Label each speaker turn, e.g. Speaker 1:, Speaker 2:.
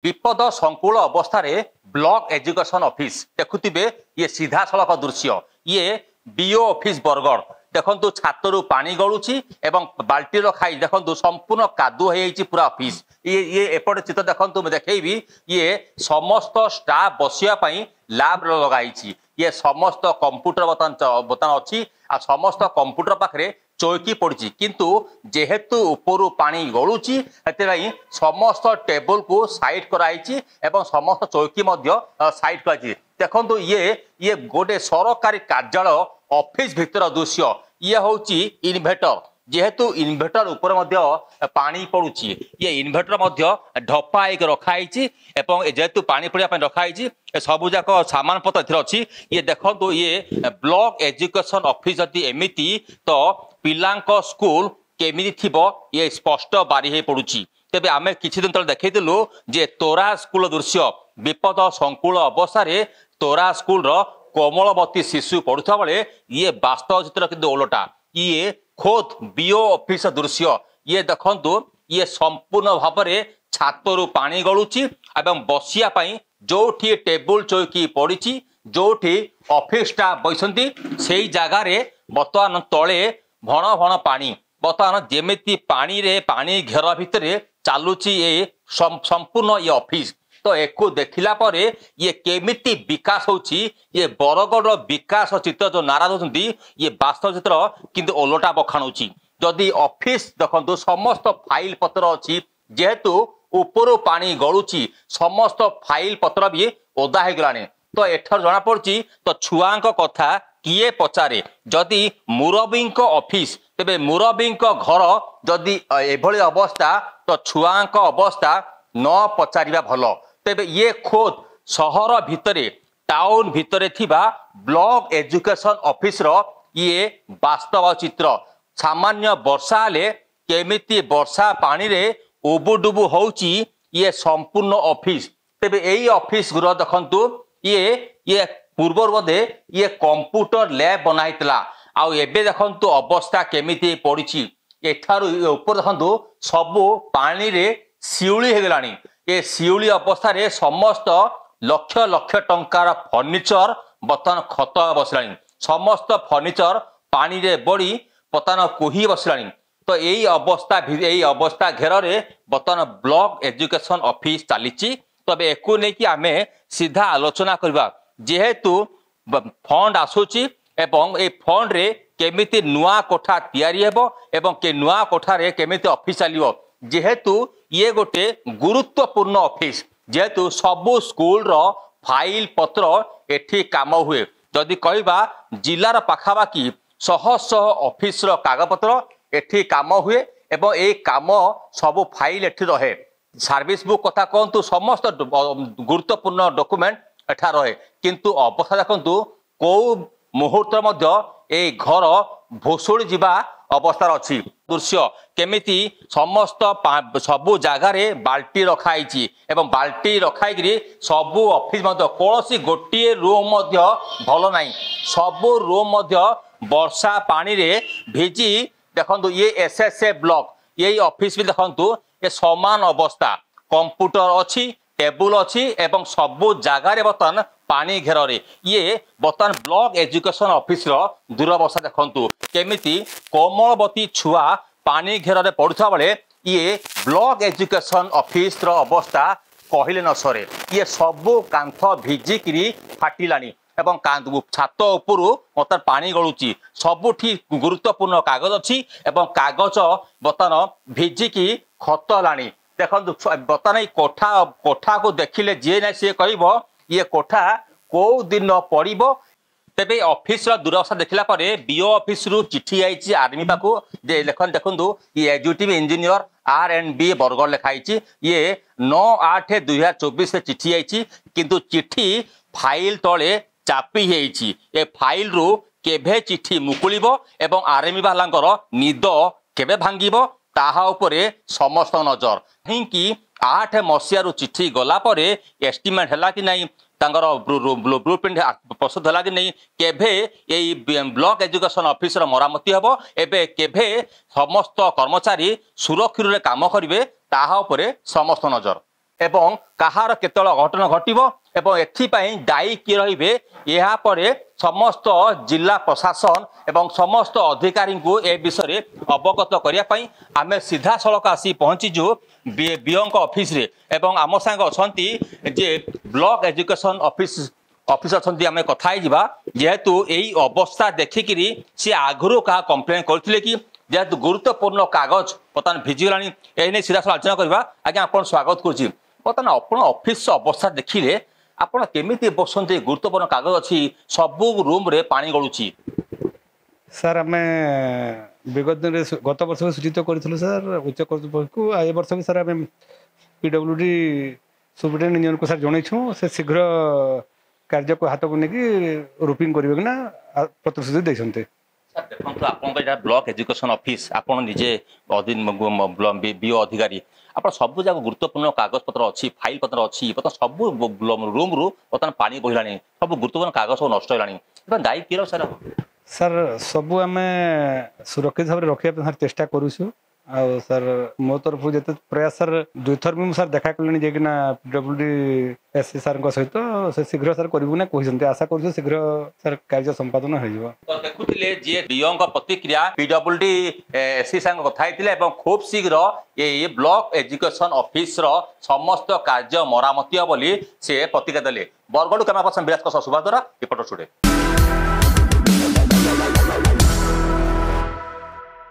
Speaker 1: विपद संकुल अवस्था ब्लॉक एजुकेशन ऑफिस देखुवे ये सीधा सड़क दृश्य ये बीओ ऑफिस बरगढ़ देखु छातरू पानी गलुची एवं बाल्टी खाई देखु संपूर्ण कादु हो पूरा ऑफिस ये एपटे चित्र देखु देखी ये समस्त स्टाफ बसियापाई लैब लगाई ये समस्त कंप्यूटर बर्तमान अच्छी आ समस्त कंप्यूटर पाखे चौकी पड़ी किंतु जेहेतु उपरू पानी गलुची समस्त टेबल को साइड कराई एवं समस्त चौकी साइड कराई देखो ये गोटे सरकारी कार्यालय ऑफिस भितर दृश्य ये हूँ इन्भेटर जेहेतु इन्भेटर ऊपर पानी पड़ुची ये इन्भेटर ढपा रखाई जेहेतु पानी पड़ा रखाई सबुजाक सामान पत्र अच्छी ये देखो ये ब्लॉक एजुकेशन ऑफिस जदि एमती तो पिलांक स्कूल केमिति थिबो ये स्पष्ट बारी हो पड़ुची तेबे आमे किछि दिन तले देखैतिलु जे तोरा स्कूल दृश्य विपद संकुल अवस्था तोरा स्कूल रो कोमलवती शिशु पढ़ुता बेले ये वास्तव चित्र किंतु ओलटा ये खोद बीओ ऑफिस दृश्य ये देखंतु ये संपूर्ण भाव में छातरू पानी गलुची एवं बसिया पाई जोठी टेबुल चौकी पड़ी जोठी ऑफिस स्टाफ बैसंती से जगार बर्तमान तले भण भण पानी बर्तमान जेमिति पानी रे पानी घेर भितर चलुची ये संपूर्ण ये ऑफिस तो एको देखिला परे ये केमिति विकास होची ये बरगढ़ विकास चित्र जो नारा दौरान ये वास्तव चित्र किंतु ओलटा बखाणुची जदि ऑफिस देखो समस्त फाइल पत्र अच्छी जेहेतु ऊपर पानी गलुची समस्त फाइल पत्र भी ओदा हो गलानी तो एठर जना पड़ी तो छुआ कथा किए पचारे जदि मुरबी ऑफिस तेबे मुरबी घर जदि एभली अवस्था तो छुआ अवस्था न पचारिबा भल तेबे ये खोद सहर भितरे टाउन भितरे थिबा ब्लॉक एजुकेशन ऑफिस रो ये वास्तव चित्र सामान्य वर्षा हेले केमिति वर्षा पानी रे उबुडुबु होउची ये संपूर्ण ऑफिस तेबे एई ऑफिस गुरो देखंतु ये पूर्वर बोधे ये कंप्यूटर लैब बनाइतला आउ एबे देखंतु अवस्था केमिति पड़िची एठारु ऊपर देखंतु सबु पानी रे सिउली हे गलानी ये सिउली अवस्था रे समस्त लक्ष लक्ष टंकार फर्निचर बर्तमान खत बसलानी समस्त फर्निचर पानी रे बड़ी बर्तमान कोही बसलानी तो यही अवस्था घेर बर्तमान ब्लॉक एजुकेशन ऑफिस चली तबे एको नहीं कि आमे सीधा आलोचना करबा जेहेतु फंड आसुची एवं ए फंड रे केमिति नुआ कोठा तैयारी हेबो एवं के नुआ कोठा रे केमिति ऑफिस चलिबो जेहेतु ये गोटे गुरुत्वपूर्ण ऑफिस जेहेतु सबु स्कूल रो फाइल पत्र एठी काम हुए जदि कहबा जिलार पाखापाखि शह शह ऑफिस रो कागजपत्र एठी काम हुए एवं ए काम सबु फाइल एठी रहे सर्विस बुक कथा कहतु समस्त गुरुत्वपूर्ण डॉक्यूमेंट एठा रहे किंतु अवस्था देखु कौ मुहूर्त मध्य ए घर भोसुड़ी जीवा अवस्था अच्छी दृश्य केमिति समस्त सबु जगार बाल्टी रखाई एवं बाल्टी रखाई सबु ऑफिस कौन गोटे रूम भल ना सबु रूम वर्षा पानी रे भिजी देखु ये एसएसए ब्लॉक ये ऑफिस भी देखु ये समान अवस्था कंप्यूटर अच्छी टेबुल अच्छी एवं सबु जगार बर्तमान पानी घेर ये बर्तमान ब्लॉक एजुकेशन ऑफिस दुरवस्था देखंतु केमिति कोमलवती छुआ पानी घेर पड़ुवा बेले ये ब्लॉक एजुकेशन ऑफिस अवस्था कहले न सरे ये सबु कांथ भिजिकी फाटिलानी एवं छात उपरू बर्तमान पानी गलुची सबुठी गुरुत्वपूर्ण कागज अच्छी एवं कागज बर्तमान भिजिकी खत लानी देखो बर्तमान कोठा को देखिले जी ना सी कह ये कोठा को दिन पड़ो तेरे ऑफिस दुरवस्था देखला बीओ ऑफिस रु चिठी आई आर्मी पाक देखु ये एग्जीक्यूटिव इंजीनियर R&B बरगढ़ लिखाई ये 9/8/2024 चिठी आई किंतु चिठी फाइल तले चापी ए फाइल रु केभे चिठी मुकुलिबो एवं आर्मी वालांकर निद केभे भांगिबो ताहा उपरे समस्त नजर हिंकी 8 मसीह चिठी गला परे एस्टिमेट है कि नहीं ब्लूप्रिंट प्रस्तुत है कि नहीं केभे यही ब्लॉक एजुकेशन ऑफिस मरामती हम एबे केभे समस्त कर्मचारी सुरक्षित काम करेंगे ताहा उपरे समस्त नजर। एवं कहार केतल घटना घटिबो एवं एथिपाई दायी किए रहिबे यहाँ पर समस्त जिला प्रशासन एवं समस्त अधिकारी को ए विषय अवगत करने आम सीधा सड़क आसी पहुँचीजु बीओ ऑफिस रे एवं आम सांग अछंती जे ब्लॉक एजुकेशन ऑफिस अच्छी आम कथा जेहेतु यही अवस्था देखिकी सी आगु क्या कंप्लेन करते कि जेहेतु गुरुत्वपूर्ण कागज बर्तमान भिजिगला यही सीधा साल आलोचना करवा आज्ञा आप स्वागत करुँच बर्तमान आप ऑफिस अवस्था देखिले आपण केमिति बसंते गुरुत्वपूर्ण कागज अच्छी सबू रूम रे पानी गलुची
Speaker 2: सर आम विगत दिन गत वर्ष सूचित करूँ सर उच्च कर्तृपक्ष को ए वर्ष भी सर आम पीडब्ल्यूडी सुप्रिटेडेंट इंजीनियर को सर जनईछू से शीघ्र कार्य को हाथ को लेकिन रूपिंग करेंगे ना प्रतिश्रुति देते
Speaker 1: देखो आपका ब्लॉक एजुकेशन ऑफिस आपड़ निजे बीओ अधिकारी आप सब जगह गुरुत्वपूर्ण कागज पत्र अच्छी फाइल पत्र अच्छी बर्तमान सब रूम रु बर्तमान पानी बहला सब गुरुत्वपूर्ण कागज सब नष्ट है दायी किए सर
Speaker 2: सर सबू आम सुरक्षित भाव में रखा चेष्टा करूँ आ सर मो तरफ जिते प्रयास सर दुईथर भी सर देखा कले जाकिना पीडब्ल्यूडी एससी सर सहित से शीघ्र सर करूँ ना कहते आशा कर शीघ्र सर कार्य संपादन हो
Speaker 1: देखुले जी डीओ प्रतिक्रिया पीडब्ल्यूडी एससी सर कथा खूब शीघ्र ये ब्लॉक एजुकेशन ऑफिस समस्त कार्य मरामती बोली से प्रतिक्रिया देले बरगढ़ कैमरा पर्सन विराज सुभाष द्वारा रिपोर्टर स्टूडियो।